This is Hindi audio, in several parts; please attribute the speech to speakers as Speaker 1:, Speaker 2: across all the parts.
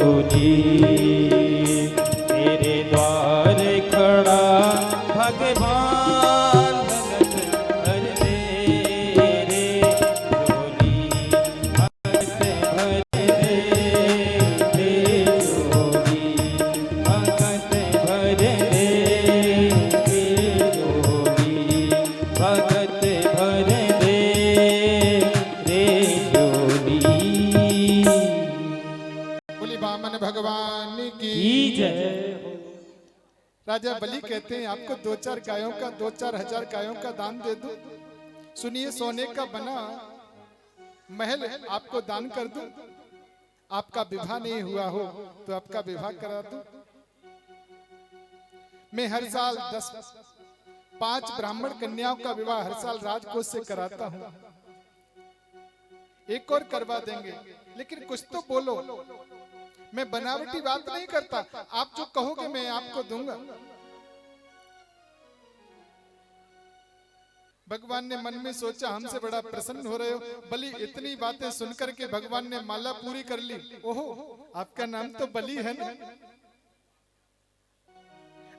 Speaker 1: जोगी तेरे द्वार खड़ा भगवान भगत भर दे रे जोगी भगत भर दे रे जोगी भगत भर दे रे जोगी भगत भर दे रे जोगी।
Speaker 2: बोली वामन भगवान की
Speaker 1: जय।
Speaker 2: राजा बलि कहते हैं आपको 2-4 गायों का 2-4 हजार गायों का दान दे दूं। सुनिए सोने का बना महल आपको दान कर दूं। आपका विवाह नहीं हुआ हो तो आपका विवाह करा दूं। मैं हर साल 5 ब्राह्मण कन्याओं का विवाह हर साल राजकोष से कराता हूं। एक और करवा देंगे, लेकिन कुछ तो बोलो। मैं बनावटी बात नहीं करता, आप जो कहोगे मैं आपको दूंगा। भगवान ने मन में सोचा हमसे बड़ा प्रसन्न हो रहे हो बलि। इतनी बातें सुनकर के भगवान ने माला पूरी कर ली। ओहो, आपका नाम तो बलि है ना?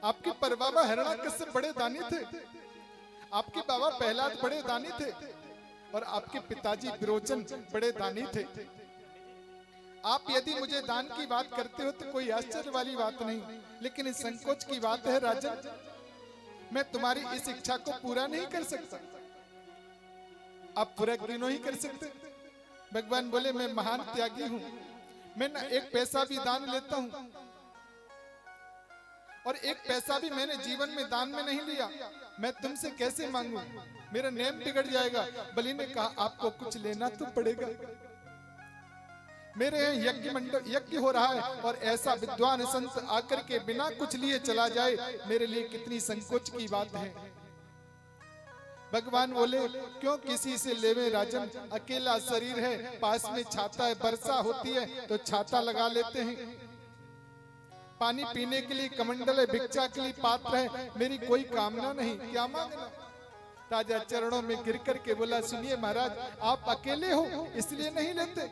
Speaker 2: आपके परबाबा हिरण्यकश्यप बड़े दानी थे, आपके बाबा प्रहलाद बड़े दानी थे, और आपके पिताजी विरोचन बड़े दानी थे। आप यदि मुझे दान की बात करते हो तो कोई आश्चर्य वाली बात नहीं, लेकिन इस संकोच की बात है राजन, मैं तुम्हारी इस इच्छा को पूरा नहीं कर सकता। आप पूरा क्यों नहीं कर सकते? भगवान बोले मैं महान त्यागी हूं, मैं ना एक पैसा भी दान लेता हूं, और एक पैसा भी मैंने जीवन में दान में नहीं लिया। मैं तुमसे कैसे मांगू, मेरा नेम बिगड़ जाएगा। बलि ने कहा आपको कुछ लेना तो पड़ेगा। मेरे यहाँ यज्ञ हो रहा है, और ऐसा विद्वान संत आकर के बिना कुछ लिए चला जाए, मेरे लिए कितनी संकोच की बात है। भगवान बोले क्यों किसी से लेवे राजन, अकेला शरीर है, पास में छाता है, वर्षा होती है तो छाता लगा लेते हैं। पानी पीने के लिए कमंडल है, भिक्षा के लिए पात्र है, मेरी कोई कामना नहीं, क्या मांगना। राजा चरणों में गिर करके बोला सुनिए महाराज, आप अकेले हो इसलिए नहीं लेते,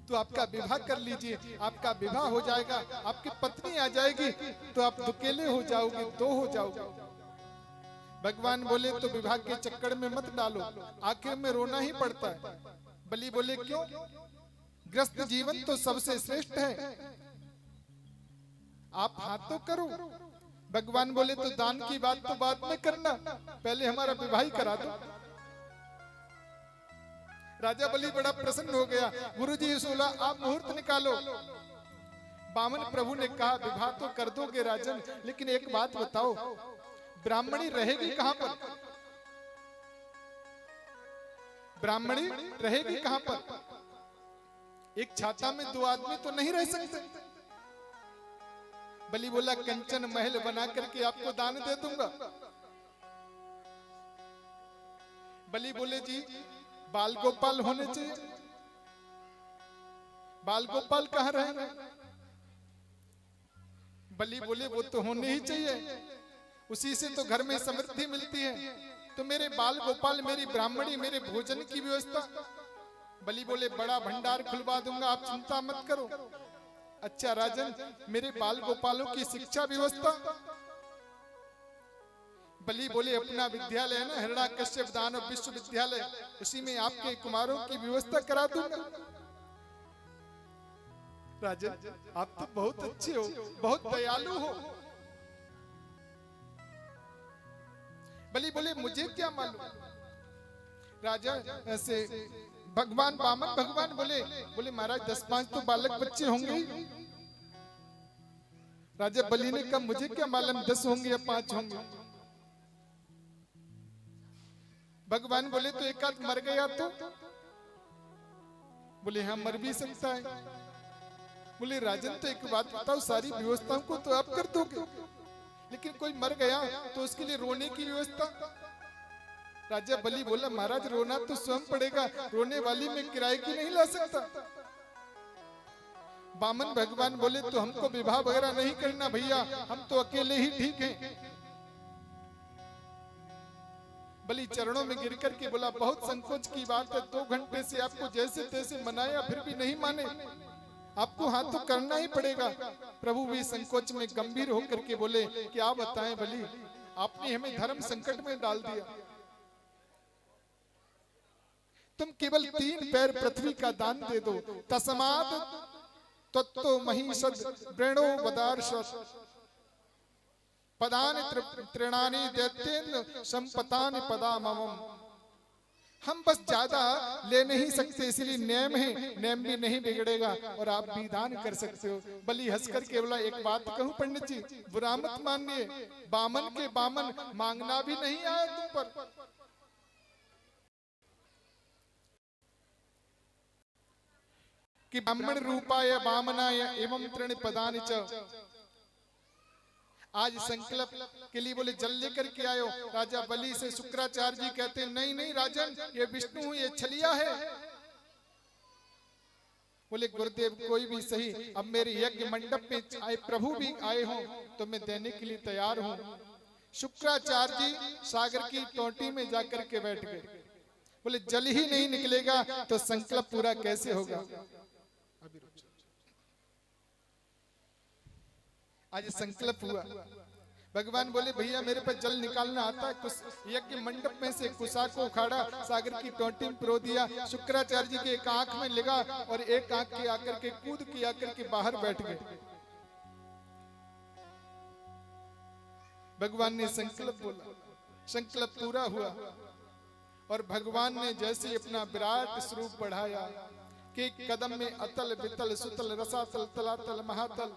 Speaker 2: तो आपका विवाह कर लीजिए, आपका विवाह हो जाएगा, आपकी पत्नी आ जाएगी तो आप दुकेले हो जाओगे, दो हो जाओगे। भगवान बोले तो विवाह के चक्कर में मत डालो, आखिर में रोना ही पड़ता है। बलि बोले क्यों, ग्रस्त जीवन तो सबसे श्रेष्ठ है, आप हाथ तो करो। भगवान बोले तो दान की बात तो बाद में करना, पहले हमारा विवाह ही करा दो। राजा बलि बड़ा प्रसन्न हो गया। गुरुजी बोला आप मुहूर्त निकालो। बामन प्रभु ने कहा विवाह तो कर दोगे राजन, लेकिन एक बात बताओ, ब्राह्मणी रहेगी कहां पर? ब्राह्मणी रहेगी कहां पर? एक छाता में 2 आदमी तो नहीं रह सकते। बलि बोला कंचन महल बना करके आपको दान दे दूंगा। बलि बोले जी बाल गोपाल होने चाहिए। बाल गोपाल कहाँ रहेंगे? बलि बोले वो तो होने ही चाहिए, उसी से तो घर में समृद्धि मिलती है। तो मेरे बाल गोपाल, मेरी ब्राह्मणी, मेरे भोजन की व्यवस्था। बलि बोले बड़ा भंडार खुलवा दूंगा, आप चिंता मत करो। अच्छा राजन, मेरे बाल गोपालों की शिक्षा व्यवस्था? बलि बोले अपना विद्यालय है ना, हिरण्यकश्यप दानव विश्वविद्यालय, उसी में आपके कुमारों की व्यवस्था करा दूंगा। राजन आप तो बहुत अच्छे हो, बहुत दयालु हो। बलि बोले मुझे क्या मालूम। राजा ऐसे भगवान बामन भगवान बोले महाराज 10-5 तो बालक बच्चे होंगे। राजा बलि ने कहा मुझे क्या मालूम 10 होंगे या 5 होंगे। भगवान बोले तो एक आध मर गया तो? बोले हाँ मर भी सकता है। बोले राजन तो एक बात बताओ, सारी व्यवस्थाओं को तो आप कर दोगे, लेकिन कोई मर गया तो उसके लिए रोने की व्यवस्था? राजा बलि बोला महाराज रोना तो स्वयं पड़ेगा, रोने वाली मैं किराए की नहीं ला सकता। बामन भगवान बोले तो हमको विवाह वगैरह नहीं करना भैया, हम तो अकेले ही ठीक हैं। बलि चरणों में गिर करके बोला बहुत संकोच की बात है, 2 घंटे से आपको जैसे तैसे मनाया फिर भी नहीं माने। आपको हाथ तो करना ही पड़ेगा। प्रभु भी संकोच में गंभीर होकर के बोले, क्या बताएं बलि, आपने हमें धर्म संकट में डाल दिया। तुम केवल 3 पैर पृथ्वी का दान दे दो। तस्मात् तत्तो महिषद व्रणो वदार्षत् पदानि तृणानि दैत्येन संपतानि पदाममम्। हम बस ज्यादा ले नहीं सकते, इसलिए नियम है, नियम भी नहीं बिगड़ेगा और आप भी दान कर सकते हो। बलि हंसकर के बोला, एक बात कहूं पंडित जी, बुरा मत मानिए, बामन के बामन मांगना भी नहीं आया तुम पर। कि ब्राह्मण रूपाय बामनाय एवं तृण पदानि च। आज संकल्प के लिए बोले जल लेकर के आयो। राजा बलि से शुक्राचार्य जी कहते हैं, नहीं नहीं राजन, ये विष्णु ये छलिया है। बोले गुरुदेव कोई भी सही, अब मेरे यज्ञ मंडप में आए प्रभु भी आए हों तो मैं देने के लिए तैयार हूं। शुक्राचार्य जी सागर की टोटी में जाकर के बैठ गए। बोले जल ही नहीं निकलेगा तो संकल्प पूरा कैसे होगा। आज संकल्प हुआ। भगवान बोले भैया मेरे पे जल निकालना आता है। यज्ञ मंडप में से कुसा को उखाड़ा, सागर की टोटी में पिरो दिया। शुक्राचार्य जी के एक आंख में लगा और एक आंख के आकर के कूद के आकर के बाहर बैठ गए। भगवान ने संकल्प बोला, संकल्प पूरा हुआ और भगवान ने जैसे अपना विराट स्वरूप बढ़ाया कि कदम में अतल वितल सुतल रसातल तलातल महातल,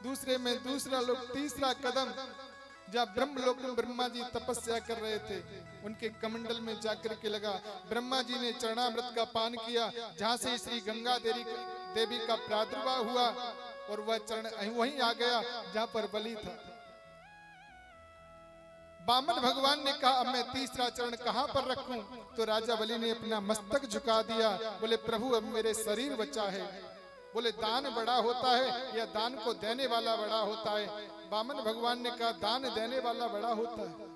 Speaker 2: दूसरे में दूसरा लोक, तीसरा कदम जहाँ ब्रह्मलोक में ब्रह्मा जी तपस्या कर रहे थे उनके कमंडल में जाकर के लगा। ब्रह्मा जी ने चरणामृत का पान किया, जहाँ से श्री गंगा देवी का प्रादुर्भाव हुआ और वह चरण वहीं आ गया जहाँ पर बलि था। बामन भगवान ने कहा अब मैं तीसरा चरण कहाँ पर रखूं? तो राजा बलि ने अपना मस्तक झुका दिया। बोले प्रभु अब मेरे शरीर बचा है। बोले दान बड़ा होता है या दान को देने वाला बड़ा होता है? बामन भगवान ने कहा दान देने वाला बड़ा होता है।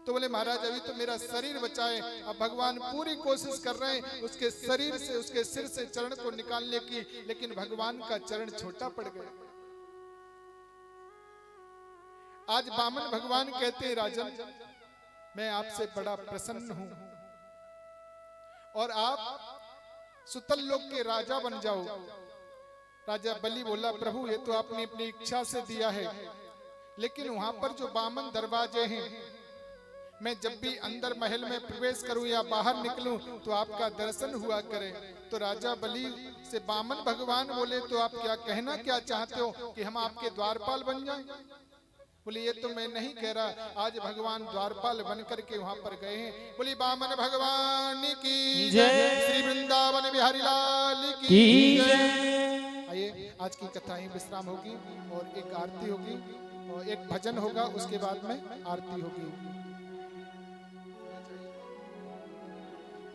Speaker 2: तो बोले महाराज अभी तो मेरा शरीर बचा है। अब भगवान पूरी कोशिश कर रहे हैं उसके शरीर से, उसके सिर से चरण को निकालने की, लेकिन भगवान का चरण छोटा पड़ गया। आज बामन भगवान कहते हैं राजन मैं आपसे बड़ा प्रसन्न हूं और आप सुतल लोक के राजा बन जाओ। राजा बलि बोला प्रभु ये तो आपने अपनी इच्छा से दिया है, लेकिन वहां पर जो बामन दरवाजे हैं, मैं जब भी अंदर महल में प्रवेश करूं या बाहर निकलूं तो आपका दर्शन हुआ करे। तो राजा बलि से बामन भगवान बोले तो आप क्या कहना क्या चाहते हो कि हम आपके द्वारपाल बन जाएं? बोले ये तो मैं नहीं कह रहा, आज भगवान द्वारपाल बन करके वहां पर गए हैं। बोली बामन भगवान की जय, श्री वृंदावन बिहारी लाल की जय। आइए आज की कथाएं विश्राम होगी और एक आरती होगी और एक भजन होगा, उसके बाद में आरती होगी।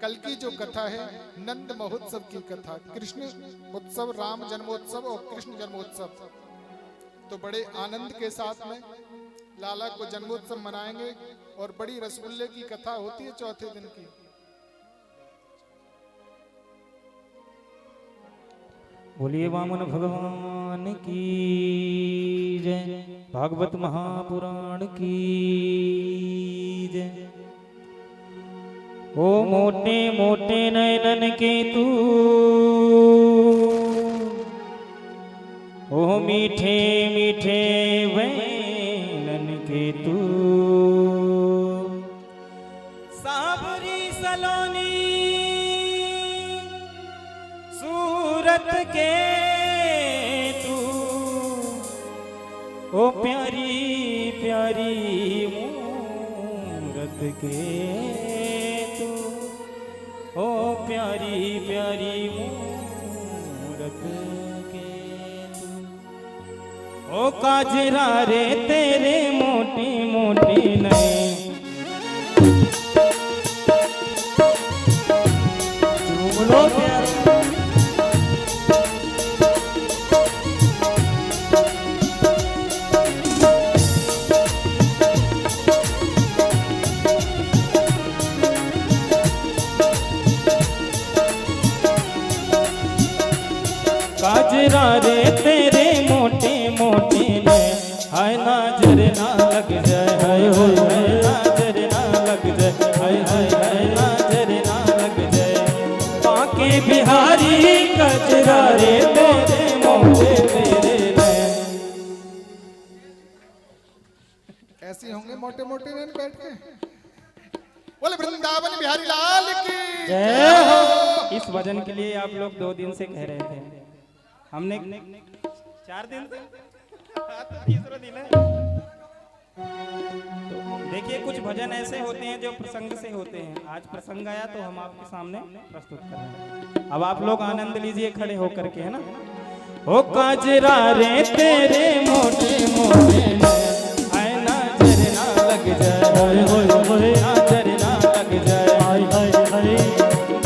Speaker 2: कल की जो कथा है नंद महोत्सव की कथा, कृष्ण उत्सव, राम जन्मोत्सव और कृष्ण जन्मोत्सव। तो बड़े आनंद के साथ में लाला को जन्मोत्सव मनाएंगे और बड़ी रसगुल्ले की कथा होती है चौथे दिन की।
Speaker 1: बोलिए वामन भगवान की जय, भागवत महापुराण की जय। ओ मोटे मोटे नयनन के तू, ओ मीठे मीठे वैनन के तू, साबरी सलोनी सूरत के तू, ओ प्यारी प्यारी मूरत के तू, ओ प्यारी प्यारी मूरत के तू, ओ काजरा रे तेरे मोटे मोटे नैन, चूम लो प्यार। काजरा रे तेरे मोटे मोटे ने हाय नजर ना लग जाए हाय हाय हाय नजर ना लग जाए हाय हाय हाय नजर ना लग जाए बांके बिहारी कजरा रे तेरे मोटे तेरे ने।
Speaker 2: ऐसे होंगे मोटे मोटे नैन बैठ के। बोले वृंदावन बिहारी लाल की
Speaker 1: जय हो। इस भजन के लिए आप लोग 2 दिन से कह रहे थे, हमने 4 दिन से, तो तीसरा दिन है। तो देखिए कुछ भजन ऐसे होते हैं जो प्रसंग से होते हैं। आज प्रसंग आया तो हम आपके सामने प्रस्तुत कर रहे हैं। अब आप लोग आनंद लीजिए खड़े होकर के, है ना। ओ काजरा रे तेरे मोटे मोटे हाय नजर ना लग जाए हाय हाय नजर ना लग जाए हाय हाय हाय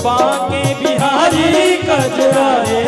Speaker 1: बांके बिहारी कजरा रे